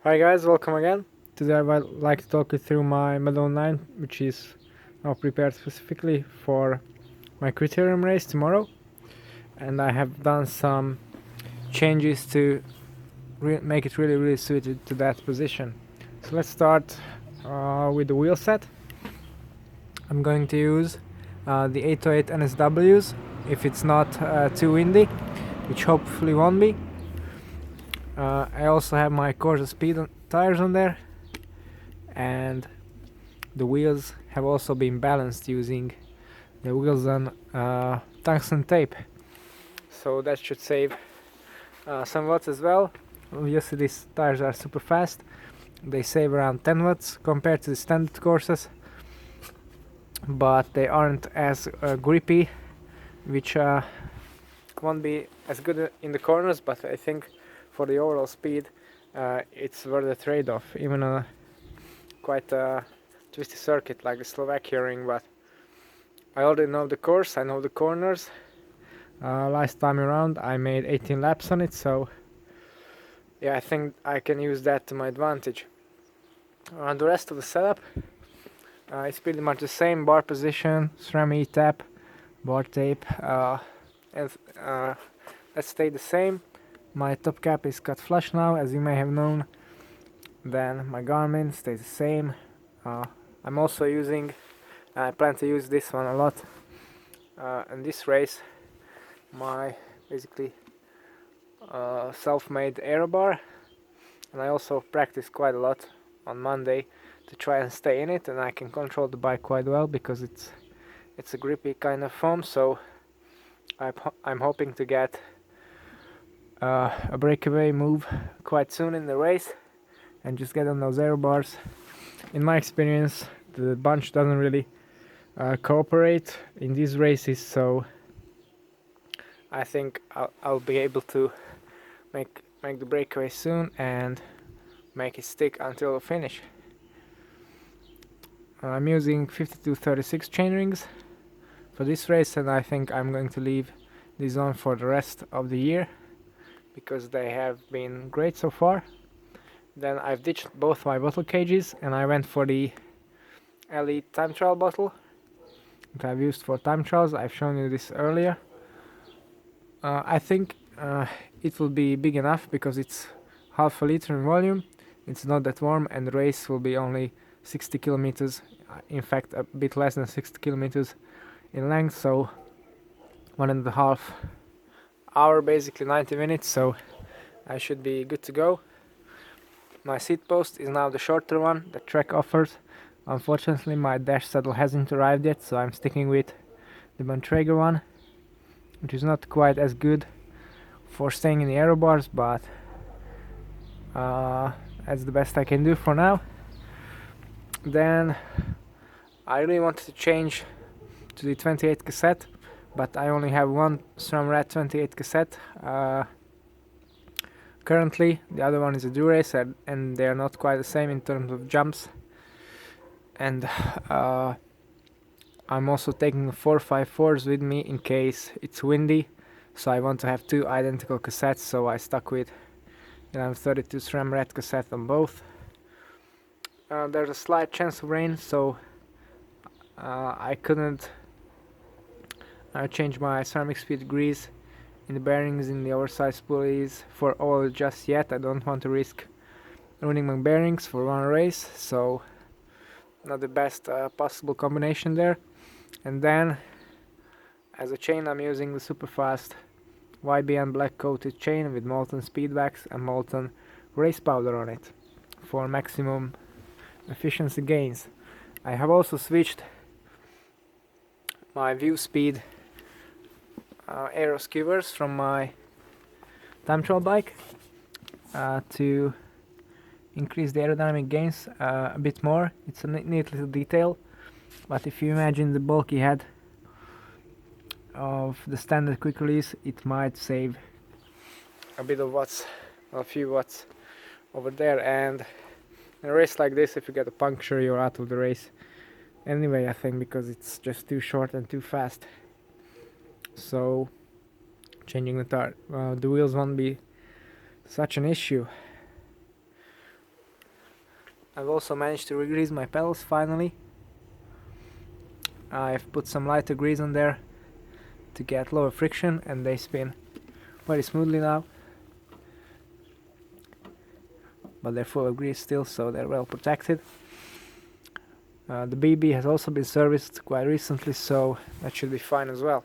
Hi guys, welcome again. Today I would like to talk you through my Madone 9, which is now prepared specifically for my Criterium race tomorrow. And I have done some changes to make it really suited to that position. So let's start with the wheel set. I'm going to use the 808 NSWs if it's not too windy, which hopefully won't be. I also have my Corsa Speed tires on there, and the wheels have also been balanced using the wheels on tungsten tape, so that should save some watts as well. Obviously these tires are super fast, they save around 10 watts compared to the standard courses, but they aren't as grippy, which won't be as good in the corners, but I think for the overall speed it's worth the trade-off, even on a quite a twisty circuit like the Slovakia Ring. But I already know the course, I know the corners. Last time around I made 18 laps on it, so yeah, I think I can use that to my advantage. The rest of the setup, it's pretty much the same: bar position, SRAM E-tap, bar tape, and that stayed the same. My top cap is cut flush now, as you may have known. Then my Garmin stays the same. I'm also using, I plan to use this one a lot in this race, my basically self-made aero bar, and I also practice quite a lot on Monday to try and stay in it, and I can control the bike quite well because it's a grippy kind of foam, so I'm hoping to get a breakaway move quite soon in the race and just get on those aero bars. In my experience, the bunch doesn't really cooperate in these races, so I think I'll be able to make the breakaway soon and make it stick until the finish. I'm using 5236 chainrings for this race, and I think I'm going to leave these on for the rest of the year because they have been great so far. Then I've ditched both my bottle cages and I went for the Elite time trial bottle that I've used for time trials. I've shown you this earlier. I think it will be big enough because it's half a liter in volume. It's not that warm, and the race will be only 60 kilometers, in fact a bit less than 60 kilometers in length, so 1.5 hours, basically 90 minutes, so I should be good to go. My seat post is now the shorter one that Trek offers. Unfortunately my dash saddle hasn't arrived yet, so I'm sticking with the Bontrager one, which is not quite as good for staying in the aero bars, but that's the best I can do for now. Then I really wanted to change to the 28 cassette, but I only have one SRAM Rat 28 cassette currently. The other one is a Durace, and they are not quite the same in terms of jumps. And I'm also taking 454s with me in case it's windy, so I want to have two identical cassettes, so I stuck with 32 SRAM Red cassette on both. There's a slight chance of rain, so I couldn't change my ceramic speed grease in the bearings in the oversized pulleys for oil just yet. I don't want to risk ruining my bearings for one race, so not the best possible combination there. And then as a chain I'm using the super fast YBN black coated chain with molten speed wax and molten race powder on it for maximum efficiency gains. I have also switched my view speed aero skewers from my time trial bike to increase the aerodynamic gains a bit more. It's a neat little detail, but if you imagine the bulky head of the standard quick release, it might save a bit of watts, a few watts over there. And in a race like this, if you get a puncture, you're out of the race anyway, I think, because it's just too short and too fast. So changing the wheels won't be such an issue. I've also managed to re-grease my pedals finally. I've put some lighter grease on there to get lower friction, and they spin very smoothly now. But they're full of grease still, so they're well protected. The BB has also been serviced quite recently, so that should be fine as well.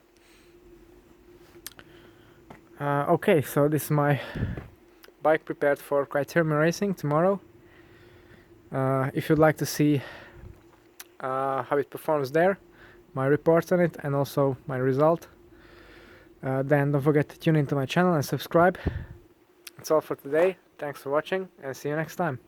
Okay, so this is my bike prepared for Criterium racing tomorrow. If you'd like to see how it performs there, my report on it, and also my result, then don't forget to tune into my channel and subscribe. That's all for today. Thanks for watching, and see you next time.